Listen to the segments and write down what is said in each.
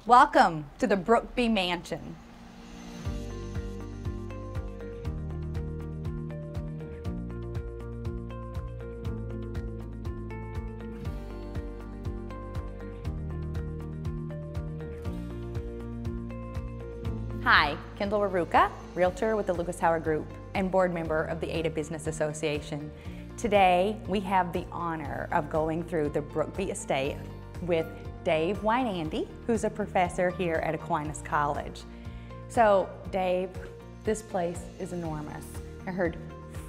Welcome to the Brookby Mansion. Hi, Kindell Rerucha, Realtor with the Lucas Howard Group and board member of the Ada Business Association. Today, we have the honor of going through the Brookby estate with Dave Weinandy, who's a professor here at Aquinas College. So, Dave, this place is enormous. I heard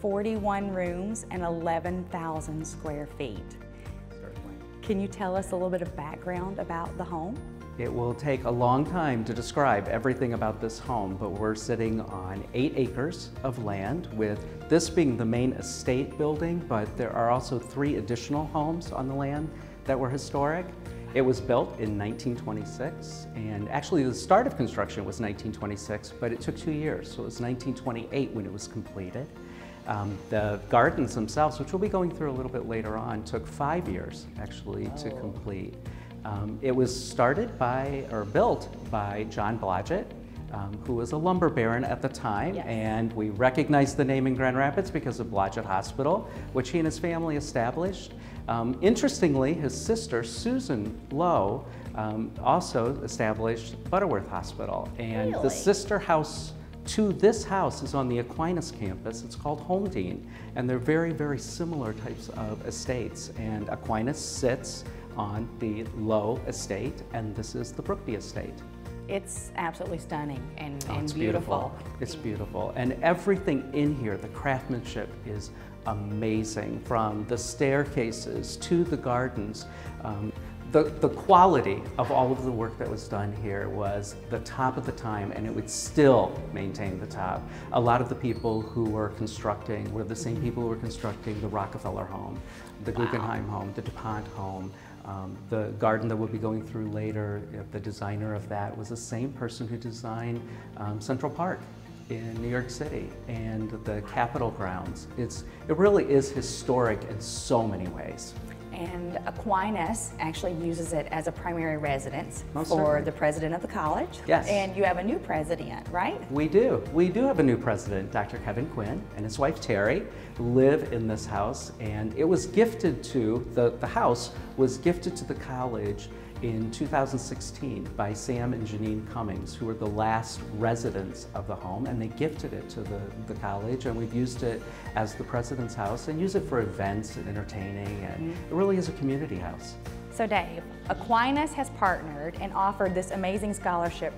41 rooms and 11,000 square feet. Certainly. Can you tell us a little bit of background about the home? It will take a long time to describe everything about this home, but we're sitting on 8 acres of land, with this being the main estate building, but there are also 3 additional homes on the land that were historic. It was built in 1926, and actually the start of construction was 1926, but it took 2 years, so it was 1928 when it was completed. The gardens themselves, which we'll be going through a little bit later on, took 5 years actually to complete. It was started by, or built by John Blodgett, who was a lumber baron at the time, yes. And we recognize the name in Grand Rapids because of Blodgett Hospital, which he and his family established. Interestingly, his sister, Susan Lowe, also established Butterworth Hospital. And really? The sister house to this house is on the Aquinas campus. It's called Holmdene, and they're very, very similar types of estates. And Aquinas sits on the Lowe estate, and this is the Brookby estate. It's absolutely stunning and It's beautiful. It's beautiful. And everything in here, the craftsmanship is amazing, from the staircases to the gardens. The quality of all of the work that was done here was the top of the time, and it would still maintain the top. A lot of the people who were constructing were the same people who were constructing the Rockefeller home, the Guggenheim home, the DuPont home. The garden that we'll be going through later, the designer of that was the same person who designed Central Park in New York City and the Capitol grounds. It really is historic in so many ways. And Aquinas actually uses it as a primary residence Most for certainly. the president of the college. Yes. And you have a new president, right? We do. We do have a new president, Dr. Kevin Quinn, and his wife Terry live in this house, and it was gifted to, the house was gifted to the college in 2016 by Sam and Janine Cummings, who were the last residents of the home, and they gifted it to the college, and we've used it as the president's house and use it for events and entertaining, and it really is a community house. So Dave, Aquinas has partnered and offered this amazing scholarship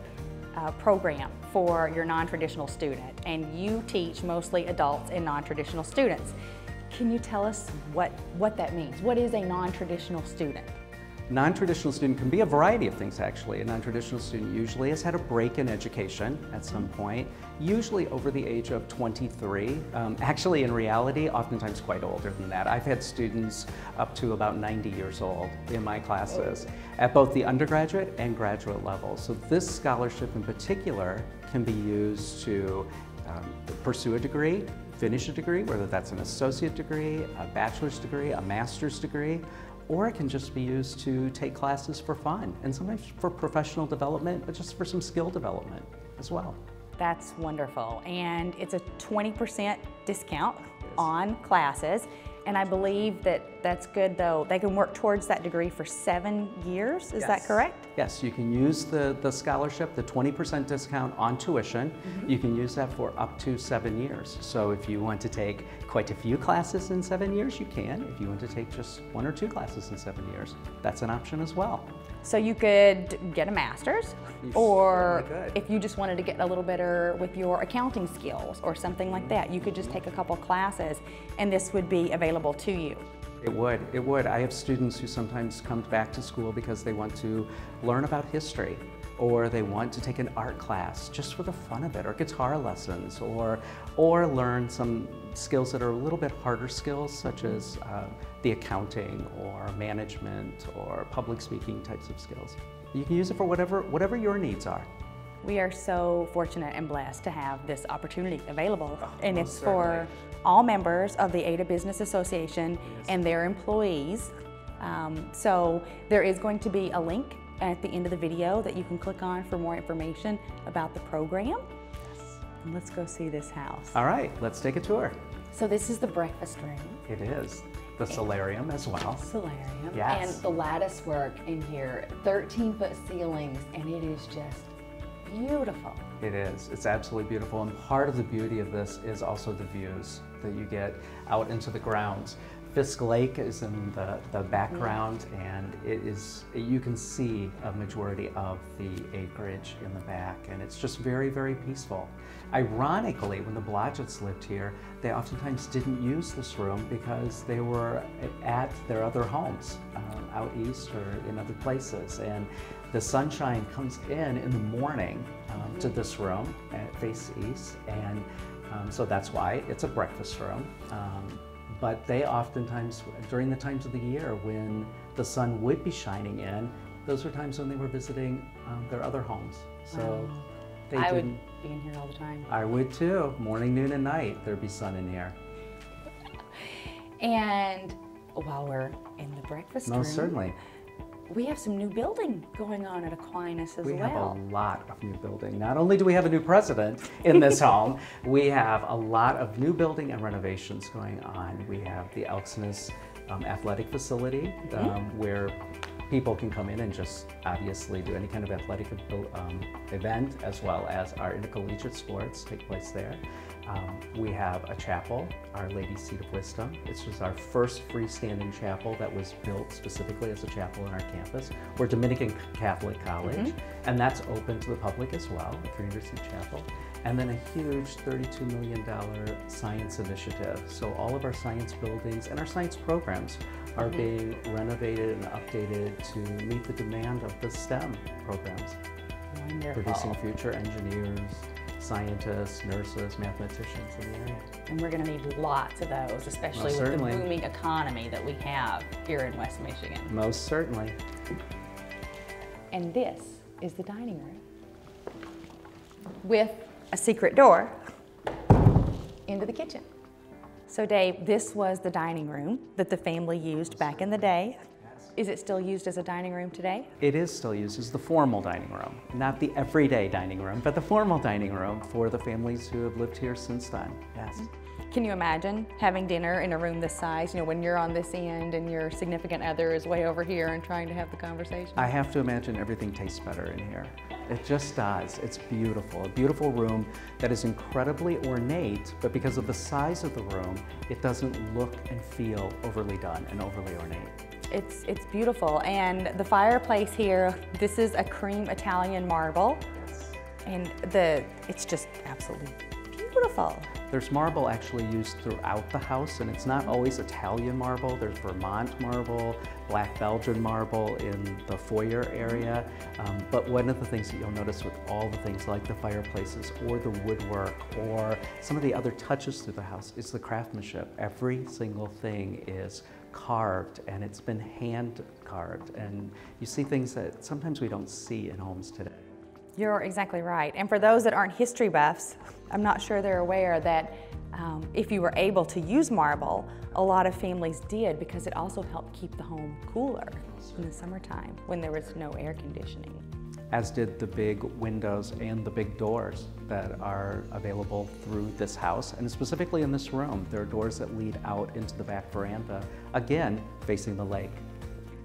program for your non-traditional student, and you teach mostly adults and non-traditional students. Can you tell us what that means? What is a non-traditional student? Non-traditional student can be a variety of things, actually. A non-traditional student usually has had a break in education at some point, usually over the age of 23. Actually, in reality, oftentimes quite older than that. I've had students up to about 90 years old in my classes at both the undergraduate and graduate level. So this scholarship in particular can be used to pursue a degree, finish a degree, whether that's an associate degree, a bachelor's degree, a master's degree, or it can just be used to take classes for fun, and sometimes for professional development, but just for some skill development as well. That's wonderful, and it's a 20% discount on classes, and I believe that's good though. They can work towards that degree for 7 years, is that correct? Yes, you can use the scholarship, the 20% discount on tuition. You can use that for up to 7 years. So if you want to take quite a few classes in 7 years, you can. If you want to take just 1 or 2 classes in 7 years, that's an option as well. So you could get a master's, You or certainly could. if you just wanted to get a little better with your accounting skills or something like that, you could just take a couple classes and this would be available to you. It would. I have students who sometimes come back to school because they want to learn about history, or they want to take an art class just for the fun of it, or guitar lessons, or learn some skills that are a little bit harder skills, such as the accounting or management or public speaking types of skills. You can use it for whatever your needs are. We are so fortunate and blessed to have this opportunity available, and it's certainly. for all members of the Ada Business Association and their employees. So there is going to be a link at the end of the video that you can click on for more information about the program. And let's go see this house. All right, let's take a tour. So this is the breakfast room. It is. The solarium as well. Solarium. Yes. And the lattice work in here, 13-foot ceilings, and it is just beautiful. It is. It's absolutely beautiful. And part of the beauty of this is also the views that you get out into the grounds. Fisk Lake is in the background, and you can see a majority of the acreage in the back, and it's just very, very peaceful. Ironically, when the Blodgetts lived here, they oftentimes didn't use this room because they were at their other homes out east or in other places, and the sunshine comes in the morning to this room and face east, and so that's why it's a breakfast room. But they oftentimes, during the times of the year when the sun would be shining in, those were times when they were visiting their other homes. So they I would be in here all the time. I would too. Morning, noon, and night, there'd be sun in here. And while we're in the breakfast room, Most certainly. we have some new building going on at Aquinas as well. We have a lot of new building. Not only do we have a new president in this home, we have a lot of new building and renovations going on. We have the Elksness athletic facility where people can come in and just obviously do any kind of athletic event, as well as our intercollegiate sports take place there. We have a chapel, Our Lady's Seat of Wisdom. It's just our first freestanding chapel that was built specifically as a chapel on our campus. We're Dominican Catholic College, and that's open to the public as well, a 300-seat chapel. And then a huge $32 million science initiative. So all of our science buildings and our science programs are being renovated and updated to meet the demand of the STEM programs. Wonderful. Producing future engineers, scientists, nurses, mathematicians in the area. And we're going to need lots of those, especially with the booming economy that we have here in West Michigan. Most certainly. And this is the dining room with a secret door into the kitchen. So Dave, this was the dining room that the family used back in the day. Is it still used as a dining room today? It is still used as the formal dining room, not the everyday dining room, but the formal dining room for the families who have lived here since then, yes. Can you imagine having dinner in a room this size, you know, when you're on this end and your significant other is way over here and trying to have the conversation? I have to imagine everything tastes better in here. It just does. It's beautiful. A beautiful room that is incredibly ornate, but because of the size of the room, it doesn't look and feel overly done and overly ornate. It's beautiful, and the fireplace here, this is a cream Italian marble, and it's just absolutely beautiful. There's marble actually used throughout the house, and it's not always Italian marble. There's Vermont marble, Black Belgian marble in the foyer area. But one of the things that you'll notice with all the things like the fireplaces or the woodwork or some of the other touches through the house is the craftsmanship. Every single thing is carved, and it's been hand carved, and you see things that sometimes we don't see in homes today. You're exactly right. And for those that aren't history buffs, I'm not sure they're aware that if you were able to use marble, a lot of families did, because it also helped keep the home cooler in the summertime when there was no air conditioning. As did the big windows and the big doors that are available through this house, and specifically in this room. There are doors that lead out into the back veranda, again, facing the lake.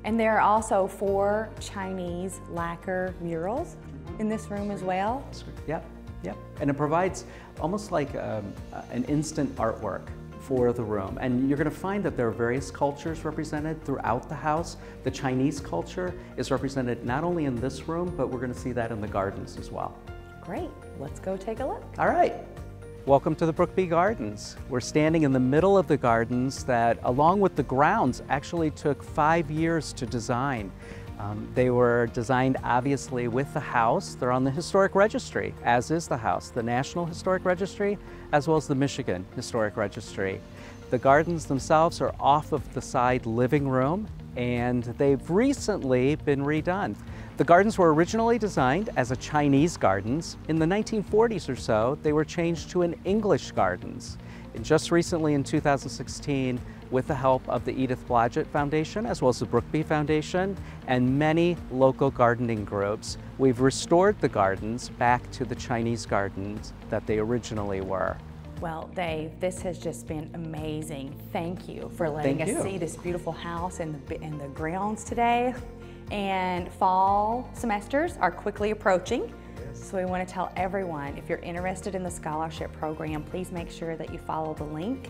And there are also 4 Chinese lacquer murals in this room as well. Yep, yep. And it provides almost like an instant artwork for the room. And you're going to find that there are various cultures represented throughout the house. The Chinese culture is represented not only in this room, but we're going to see that in the gardens as well. Great. Let's go take a look. All right. Welcome to the Brookby Gardens. We're standing in the middle of the gardens that, along with the grounds, actually took 5 years to design. They were designed obviously with the house. They're on the Historic Registry, as is the house, the National Historic Registry, as well as the Michigan Historic Registry. The gardens themselves are off of the side living room, and they've recently been redone. The gardens were originally designed as a Chinese gardens. In the 1940s or so, they were changed to an English gardens. And just recently in 2016, with the help of the Edith Blodgett Foundation, as well as the Brookby Foundation, and many local gardening groups, we've restored the gardens back to the Chinese gardens that they originally were. Well, Dave, this has just been amazing. Thank you for letting us see this beautiful house and the grounds today. And fall semesters are quickly approaching. So we want to tell everyone, if you're interested in the scholarship program, please make sure that you follow the link.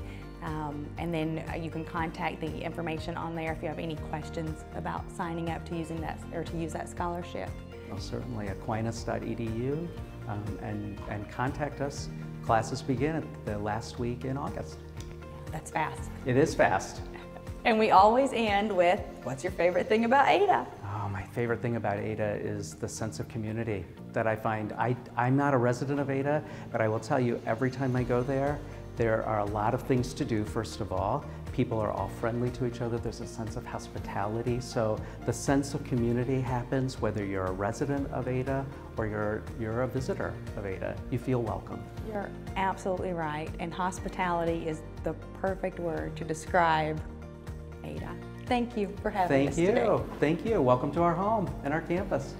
And then you can contact the information on there if you have any questions about signing up to using that or to use that scholarship. Well, certainly aquinas.edu and contact us. Classes begin at the last week in August. That's fast. It is fast. And we always end with, what's your favorite thing about Ada? Oh, my favorite thing about Ada is the sense of community that I find. I'm not a resident of Ada, but I will tell you, every time I go there are a lot of things to do, first of all. People are all friendly to each other. There's a sense of hospitality. So the sense of community happens whether you're a resident of Ada or you're a visitor of Ada. You feel welcome. You're absolutely right. And hospitality is the perfect word to describe Ada. Thank you for having us today. Thank you. Welcome to our home and our campus.